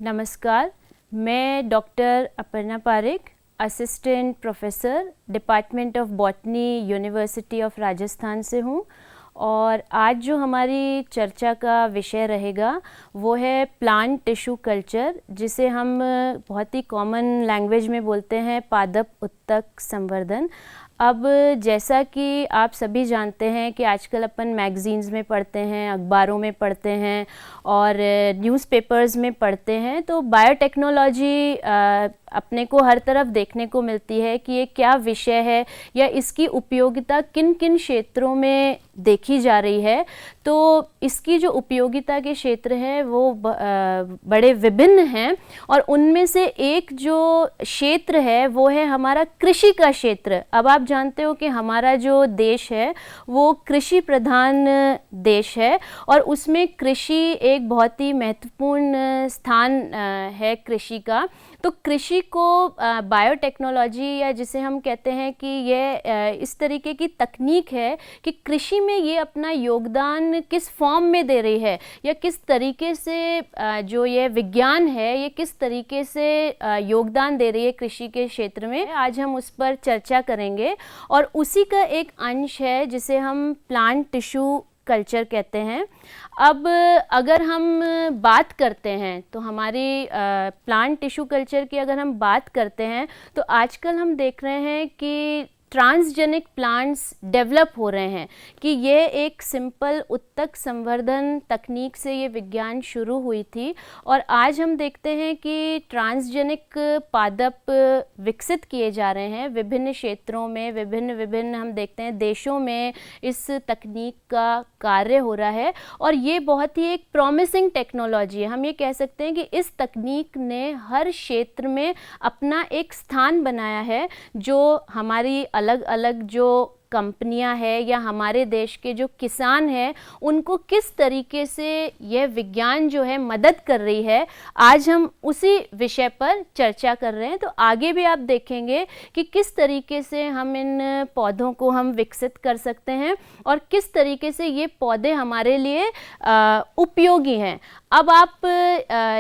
नमस्कार, मैं doctor Aparna Parik, assistant professor department of botany, university of Rajasthan से हूँ। और आज जो हमारी चर्चा का विषय रहेगा वो है प्लांट टिश्यू कल्चर, जिसे हम बहुत ही कॉमन लैंग्वेज में बोलते हैं पादप उत्तक संवर्धन। अब जैसा कि आप सभी जानते हैं कि आजकल अपन मैगज़ीन्स में पढ़ते हैं, अखबारों में पढ़ते हैं और न्यूज़पेपर्स में पढ़ते हैं, तो बायोटेक्नोलॉजी अपने को हर तरफ देखने को मिलती है कि ये क्या विषय है या इसकी उपयोगिता किन किन क्षेत्रों में देखी जा रही है। तो इसकी जो उपयोगिता के क्षेत्र हैं वो बड़े विभिन्न हैं और उनमें से एक जो क्षेत्र है वो है हमारा कृषि का क्षेत्र। अब आप जानते हो कि हमारा जो देश है वो कृषि प्रधान देश है और उसमें कृषि एक बहुत ही महत्वपूर्ण स्थान है कृषि का। तो कृषि को बायोटेक्नोलॉजी या जिसे हम कहते हैं कि ये इस तरीके की तकनीक है कि कृषि में ये अपना योगदान किस फॉर्म में दे रही है या किस तरीके से जो ये विज्ञान है ये किस तरीके से योगदान दे रही है कृषि के क्षेत्र में। आज हम उस पर चर्चा करेंगे और उसी का एक अंश है जिसे हम प्लांट टिश्यू कल्चर कहते हैं। अब अगर हम बात करते हैं तो हमारी प्लांट टिश्यू कल्चर की अगर हम बात करते हैं तो आजकल हम देख रहे हैं कि ट्रांसजेनिक प्लांट्स डेवलप हो रहे हैं कि ये एक सिंपल उत्तक संवर्धन तकनीक से ये विज्ञान शुरू हुई थी और आज हम देखते हैं कि ट्रांसजेनिक पादप विकसित किए जा रहे हैं विभिन्न क्षेत्रों में, विभिन्न हम देखते हैं देशों में इस तकनीक का कार्य हो रहा है और ये बहुत ही एक प्रॉमिसिंग टेक्नोलॉजी है। हम ये कह सकते हैं कि इस तकनीक ने हर क्षेत्र में अपना एक स्थान बनाया है। जो हमारी अलग अलग जो कंपनियां हैं या हमारे देश के जो किसान हैं उनको किस तरीके से यह विज्ञान जो है मदद कर रही है, आज हम उसी विषय पर चर्चा कर रहे हैं। तो आगे भी आप देखेंगे कि किस तरीके से हम इन पौधों को हम विकसित कर सकते हैं और किस तरीके से ये पौधे हमारे लिए उपयोगी हैं। अब आप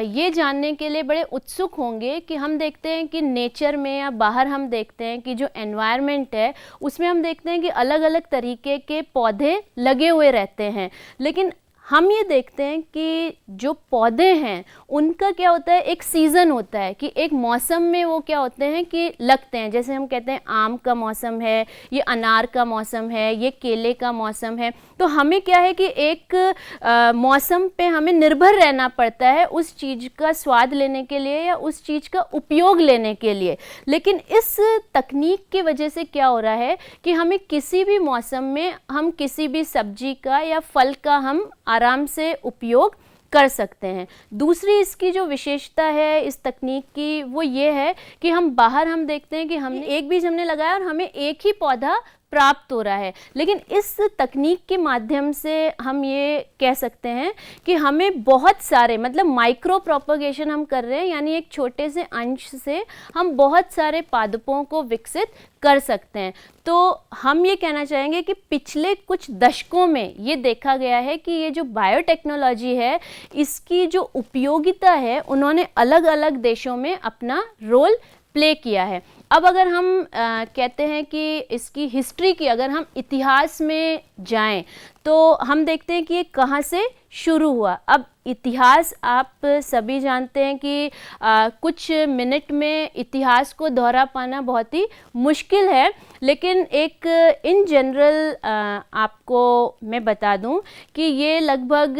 ये जानने के लिए बड़े उत्सुक होंगे कि हम देखते हैं कि नेचर में या बाहर हम देखते हैं कि जो एनवायरनमेंट है उसमें हम देखते हैं कि अलग अलग तरीके के पौधे लगे हुए रहते हैं, लेकिन हम ये देखते हैं कि जो पौधे हैं उनका क्या होता है, एक सीज़न होता है कि एक मौसम में वो क्या होते हैं कि लगते हैं। जैसे हम कहते हैं आम का मौसम है, ये अनार का मौसम है, ये केले का मौसम है। तो हमें क्या है कि एक मौसम पे हमें निर्भर रहना पड़ता है उस चीज़ का स्वाद लेने के लिए या उस चीज़ का उपयोग लेने के लिए। लेकिन इस तकनीक की वजह से क्या हो रहा है कि हमें किसी भी मौसम में हम किसी भी सब्जी का या फल का हम आराम से उपयोग कर सकते हैं। दूसरी इसकी जो विशेषता है इस तकनीक की वो ये है कि हम बाहर हम देखते हैं कि हमने एक बीज हमने लगाया और हमें एक ही पौधा प्राप्त हो रहा है, लेकिन इस तकनीक के माध्यम से हम ये कह सकते हैं कि हमें बहुत सारे मतलब माइक्रो प्रोपगेशन हम कर रहे हैं, यानी एक छोटे से अंश से हम बहुत सारे पादपों को विकसित कर सकते हैं। तो हम ये कहना चाहेंगे कि पिछले कुछ दशकों में ये देखा गया है कि ये जो बायोटेक्नोलॉजी है इसकी जो उपयोगिता है उन्होंने अलग अलग देशों में अपना रोल प्ले किया है। अब अगर हम कहते हैं कि इसकी हिस्ट्री की अगर हम इतिहास में जाएं तो हम देखते हैं कि ये कहाँ से शुरू हुआ। अब इतिहास आप सभी जानते हैं कि कुछ मिनट में इतिहास को दोहरा पाना बहुत ही मुश्किल है, लेकिन एक इन जनरल आपको मैं बता दूं कि ये लगभग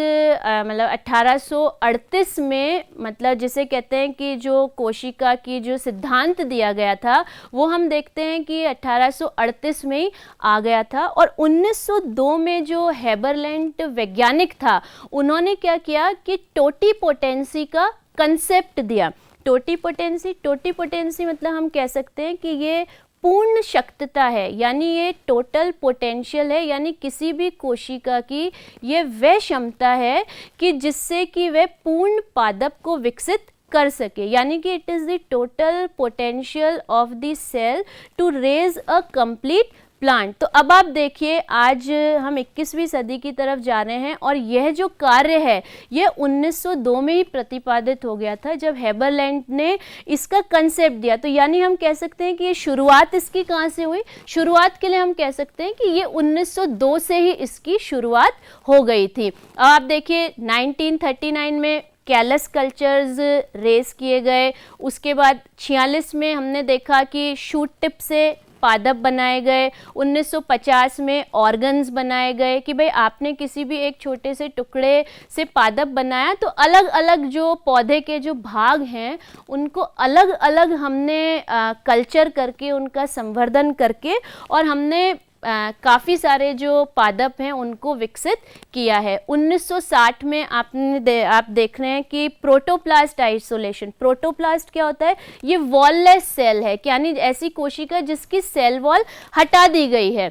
मतलब 1838 में, मतलब जिसे कहते हैं कि जो कोशिका की जो सिद्धांत दिया गया था वो हम देखते हैं कि 1838 में ही आ गया था। और 1902 में जो हेबरलैंड वैज्ञानिक था उन्होंने क्या किया कि टोटीपोटेंसी का कंसेप्ट दिया। टोटीपोटेंसी मतलब हम कह सकते हैं कि ये पूर्ण शक्तता है, यानी ये टोटल पोटेंशियल है, यानी किसी भी कोशिका की ये वह क्षमता है कि जिससे कि वह पूर्ण पादप को विकसित कर सके, यानी कि it is the total potential of the cell to raise a complete plant. तो अब आप देखिए, आज हम 21वीं सदी की तरफ जा रहे हैं और यह जो कार्य है यह 1902 में ही प्रतिपादित हो गया था, जब हेबरलैंड ने इसका कंसेप्ट दिया। तो यानी हम कह सकते हैं कि ये शुरुआत इसकी कहाँ से हुई? शुरुआत के लिए हम कह सकते हैं कि ये 1902 से ही इसकी शुरुआत हो गई थी। आप देखिए 1939 में कैलस कल्चर्स रेस किए गए, उसके बाद 46 में हमने देखा कि शूट टिप से पादप बनाए गए, 1950 में ऑर्गन्स बनाए गए कि भाई आपने किसी भी एक छोटे से टुकड़े से पादप बनाया तो अलग अलग जो पौधे के जो भाग हैं उनको अलग अलग हमने कल्चर करके, उनका संवर्धन करके और हमने काफ़ी सारे जो पादप हैं उनको विकसित किया है। 1960 में आप देख रहे हैं कि प्रोटोप्लास्ट आइसोलेशन। प्रोटोप्लास्ट क्या होता है? ये वॉललेस सेल है, यानी ऐसी कोशिका जिसकी सेल वॉल हटा दी गई है।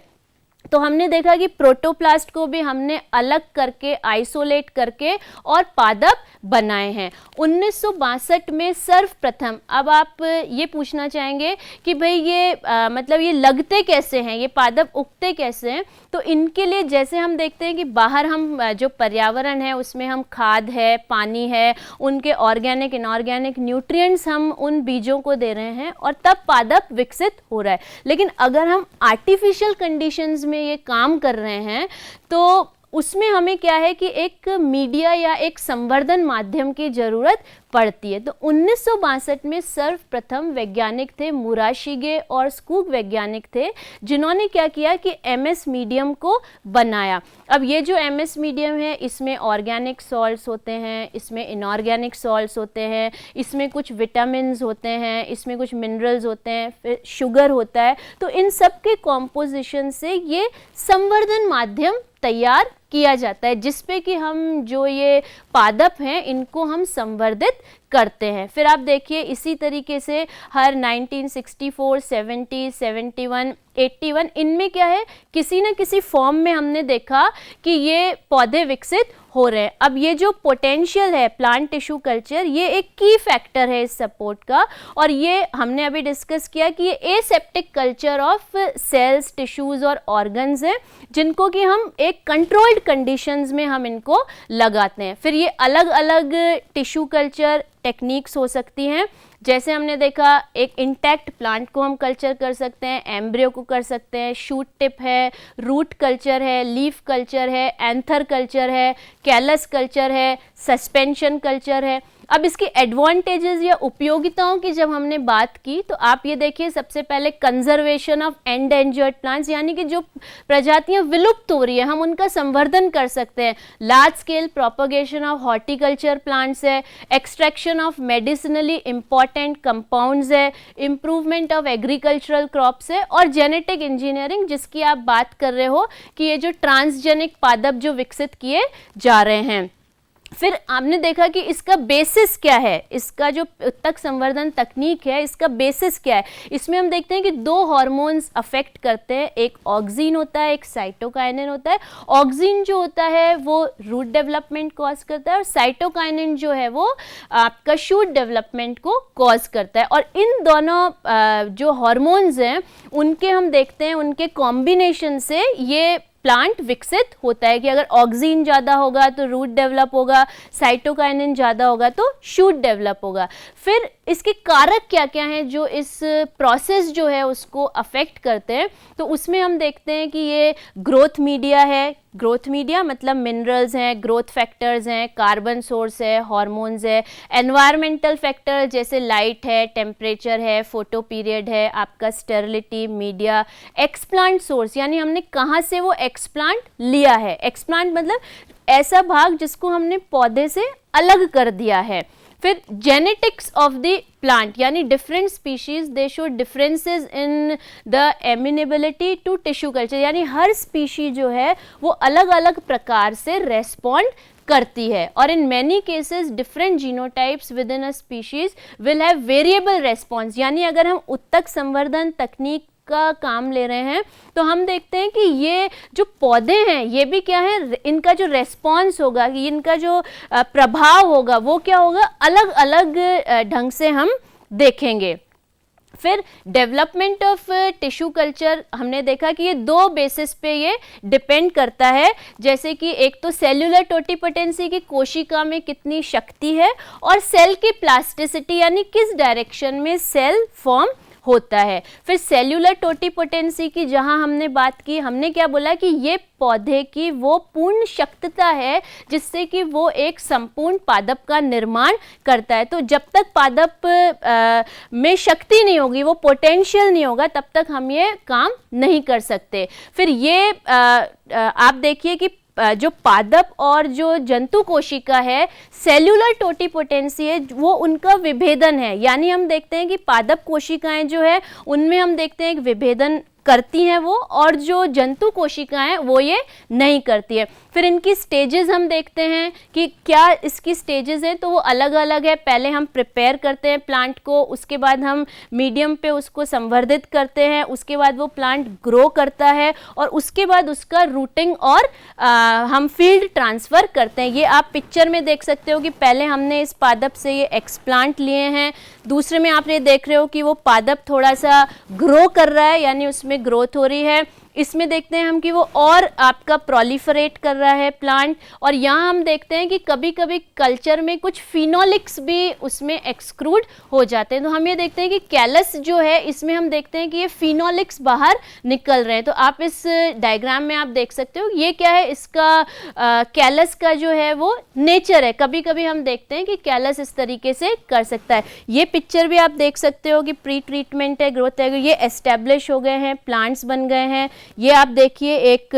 तो हमने देखा कि प्रोटोप्लास्ट को भी हमने अलग करके, आइसोलेट करके और पादप बनाए हैं। 1962 में सर्वप्रथम, अब आप ये पूछना चाहेंगे कि भाई ये मतलब ये लगते कैसे हैं, ये पादप उगते कैसे हैं? तो इनके लिए जैसे हम देखते हैं कि बाहर हम जो पर्यावरण है उसमें हम खाद है, पानी है, उनके ऑर्गेनिक इनऑर्गेनिक न्यूट्रिएंट्स हम उन बीजों को दे रहे हैं और तब पादप विकसित हो रहा है। लेकिन अगर हम आर्टिफिशियल कंडीशंस में ये काम कर रहे हैं तो उसमें हमें क्या है कि एक मीडिया या एक संवर्धन माध्यम की जरूरत पड़ती है। तो 1962 में सर्वप्रथम वैज्ञानिक थे, मुराशिगे और स्कूग वैज्ञानिक थे, जिन्होंने क्या किया कि एमएस मीडियम को बनाया। अब ये जो एमएस मीडियम है इसमें ऑर्गेनिक सॉल्ट्स होते हैं, इसमें इनऑर्गेनिक सॉल्ट्स होते हैं, इसमें कुछ विटामिन्स होते हैं, इसमें कुछ मिनरल्स होते हैं, फिर शुगर होता है। तो इन सब के कॉम्पोजिशन से ये संवर्धन माध्यम तैयार किया जाता है जिसपे कि हम जो ये पादप हैं इनको हम संवर्धित करते हैं। फिर आप देखिए इसी तरीके से हर 1964, 70, 71, 81 इनमें क्या है, किसी न किसी फॉर्म में हमने देखा कि ये पौधे विकसित हो रहे हैं। अब ये जो पोटेंशियल है प्लांट टिश्यू कल्चर, ये एक की फैक्टर है इस सपोर्ट का, और ये हमने अभी डिस्कस किया कि ये aseptic culture of cells, tissues और ऑर्गन्स है जिनको कि हम एक कंट्रोल्ड कंडीशंस में हम इनको लगाते हैं। फिर ये अलग अलग टिश्यू कल्चर टेक्निक्स हो सकती हैं, जैसे हमने देखा एक इंटैक्ट प्लांट को हम कल्चर कर सकते हैं, एम्ब्रियो को कर सकते हैं, शूट टिप है, रूट कल्चर है, लीफ कल्चर है, एंथर कल्चर है, कैलस कल्चर है, सस्पेंशन कल्चर है। अब इसकी एडवांटेजेस या उपयोगिताओं की जब हमने बात की तो आप ये देखिए, सबसे पहले कंजर्वेशन ऑफ एंडेंजर्ड प्लांट्स, यानी कि जो प्रजातियां विलुप्त हो रही है हम उनका संवर्धन कर सकते हैं। Large scale propagation of horticulture plants है, extraction of medicinally important compounds है, इम्प्रूवमेंट ऑफ एग्रीकल्चरल क्रॉप्स है, और जेनेटिक इंजीनियरिंग जिसकी आप बात कर रहे हो कि ये जो ट्रांसजेनिक पादप जो विकसित किए जा रहे हैं। फिर आपने देखा कि इसका बेसिस क्या है, इसका जो उत्तक संवर्धन तकनीक है इसका बेसिस क्या है। इसमें हम देखते हैं कि दो हार्मोन्स अफेक्ट करते हैं, एक ऑक्सिन होता है, एक साइटोकाइनिन होता है। ऑक्सिन जो होता है वो रूट डेवलपमेंट कॉज करता है और साइटोकाइनिन जो है वो आपका शूट डेवलपमेंट को कॉज करता है। और इन दोनों जो हार्मोन्स हैं उनके हम देखते हैं उनके कॉम्बिनेशन से ये प्लांट विकसित होता है कि अगर ऑक्सिन ज़्यादा होगा तो रूट डेवलप होगा, साइटोकाइनिन ज़्यादा होगा तो शूट डेवलप होगा। फिर इसके कारक क्या क्या हैं जो इस प्रोसेस जो है उसको अफेक्ट करते हैं, तो उसमें हम देखते हैं कि ये ग्रोथ मीडिया है। ग्रोथ मीडिया मतलब मिनरल्स हैं, ग्रोथ फैक्टर्स हैं, कार्बन सोर्स है, हार्मोन्स है, एनवायरमेंटल फैक्टर जैसे लाइट है, टेम्परेचर है, फोटो पीरियड है, आपका स्टेरिलिटी मीडिया, एक्सप्लांट सोर्स यानी हमने कहाँ से वो एक्सप्लांट लिया है। एक्सप्लांट मतलब ऐसा भाग जिसको हमने पौधे से अलग कर दिया है। फिर जेनेटिक्स ऑफ द प्लांट यानी different species they show differences in the amenability to tissue culture, यानी हर स्पीशी जो है वो अलग अलग प्रकार से रेस्पॉन्ड करती है। और in many cases different genotypes with in a species will have variable response, यानी अगर हम उत्तक संवर्धन तकनीक का काम ले रहे हैं तो हम देखते हैं कि ये जो पौधे हैं ये भी क्या है, इनका जो रेस्पॉन्स होगा, इनका जो प्रभाव होगा वो क्या होगा, अलग अलग ढंग से हम देखेंगे। फिर डेवलपमेंट ऑफ टिश्यू कल्चर हमने देखा कि ये दो बेसिस पे ये डिपेंड करता है, जैसे कि एक तो सेल्यूलर टोटिपोटेंसी की कोशिका में कितनी शक्ति है और सेल की प्लास्टिसिटी यानी किस डायरेक्शन में सेल फॉर्म होता है। फिर सेल्यूलर टोटिपोटेंसी की जहां हमने बात की, हमने क्या बोला कि ये पौधे की वो पूर्ण शक्तिता है जिससे कि वो एक संपूर्ण पादप का निर्माण करता है। तो जब तक पादप में शक्ति नहीं होगी, वो पोटेंशियल नहीं होगा, तब तक हम ये काम नहीं कर सकते। फिर ये आप देखिए कि जो पादप और जो जंतु कोशिका है, सेल्यूलर टोटिपोटेंसी है, वो उनका विभेदन है। यानी हम देखते हैं कि पादप कोशिकाएं जो है उनमें हम देखते हैं कि विभेदन करती हैं वो, और जो जंतु कोशिकाएं वो ये नहीं करती है। फिर इनकी स्टेजेस हम देखते हैं कि क्या इसकी स्टेजेस है, तो वो अलग अलग है। पहले हम प्रिपेयर करते हैं प्लांट को, उसके बाद हम मीडियम पे उसको संवर्धित करते हैं, उसके बाद वो प्लांट ग्रो करता है और उसके बाद उसका रूटिंग और हम फील्ड ट्रांसफ़र करते हैं। ये आप पिक्चर में देख सकते हो कि पहले हमने इस पादप से ये एक्सप्लांट लिए हैं, दूसरे में आप ये देख रहे हो कि वो पादप थोड़ा सा ग्रो कर रहा है यानी उसमें ग्रोथ हो रही है। इसमें देखते हैं हम कि वो और आपका प्रोलिफरेट कर रहा है प्लांट, और यहाँ हम देखते हैं कि कभी कभी कल्चर में कुछ फिनोलिक्स भी उसमें एक्सक्लूड हो जाते हैं। तो हम ये देखते हैं कि कैलस जो है इसमें हम देखते हैं कि ये फिनोलिक्स बाहर निकल रहे हैं। तो आप इस डायग्राम में आप देख सकते हो ये क्या है, इसका कैलस का जो है वो नेचर है। कभी कभी हम देखते हैं कि कैलस इस तरीके से कर सकता है। ये पिक्चर भी आप देख सकते हो कि प्री ट्रीटमेंट है, ग्रोथ है, ये एस्टेब्लिश हो गए हैं, प्लांट्स बन गए हैं। ये आप देखिए एक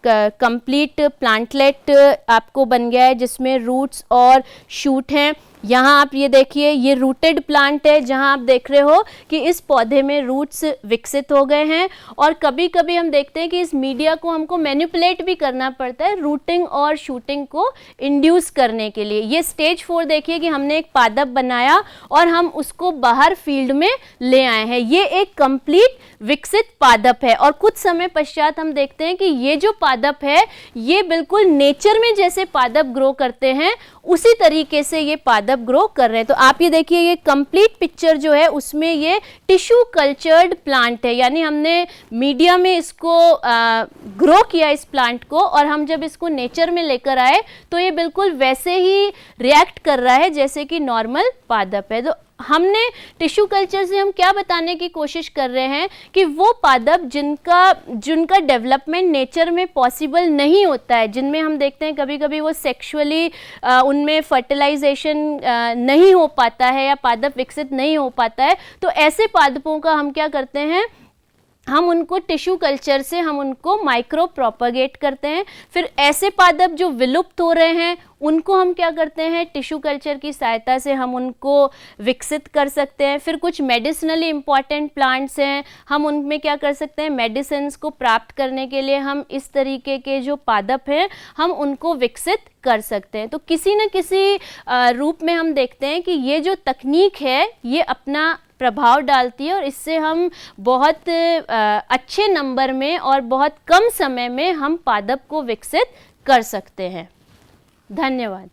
कंप्लीट प्लांटलेट आपको बन गया है जिसमें रूट्स और शूट हैं। यहाँ आप ये देखिए ये रूटेड प्लांट है जहाँ आप देख रहे हो कि इस पौधे में रूट्स विकसित हो गए हैं। और कभी कभी हम देखते हैं कि इस मीडिया को हमको मैनिपुलेट भी करना पड़ता है रूटिंग और शूटिंग को इंड्यूस करने के लिए। ये स्टेज 4 देखिए कि हमने एक पादप बनाया और हम उसको बाहर फील्ड में ले आए हैं। ये एक कंप्लीट विकसित पादप है और कुछ समय पश्चात हम देखते हैं कि ये जो पादप है ये बिल्कुल नेचर में जैसे पादप ग्रो करते हैं उसी तरीके से ये पादप ग्रो कर रहे हैं। तो आप ये देखिए ये कंप्लीट पिक्चर जो है उसमें ये टिश्यू कल्चर्ड प्लांट है, यानी हमने मीडिया में इसको ग्रो किया इस प्लांट को, और हम जब इसको नेचर में लेकर आए तो ये बिल्कुल वैसे ही रिएक्ट कर रहा है जैसे कि नॉर्मल पादप है। तो हमने टिश्यू कल्चर से हम क्या बताने की कोशिश कर रहे हैं कि वो पादप जिनका डेवलपमेंट नेचर में पॉसिबल नहीं होता है, जिनमें हम देखते हैं कभी कभी वो सेक्सुअली उनमें फर्टिलाइजेशन नहीं हो पाता है या पादप विकसित नहीं हो पाता है, तो ऐसे पादपों का हम क्या करते हैं, हम उनको टिश्यू कल्चर से हम उनको माइक्रो प्रोपगेट करते हैं। फिर ऐसे पादप जो विलुप्त हो रहे हैं उनको हम क्या करते हैं, टिश्यू कल्चर की सहायता से हम उनको विकसित कर सकते हैं। फिर कुछ मेडिसिनली इम्पॉर्टेंट प्लांट्स हैं, हम उनमें क्या कर सकते हैं, मेडिसिन्स को प्राप्त करने के लिए हम इस तरीके के जो पादप हैं हम उनको विकसित कर सकते हैं। तो किसी न किसी रूप में हम देखते हैं कि ये जो तकनीक है ये अपना प्रभाव डालती है और इससे हम बहुत अच्छे नंबर में और बहुत कम समय में हम पादप को विकसित कर सकते हैं। धन्यवाद।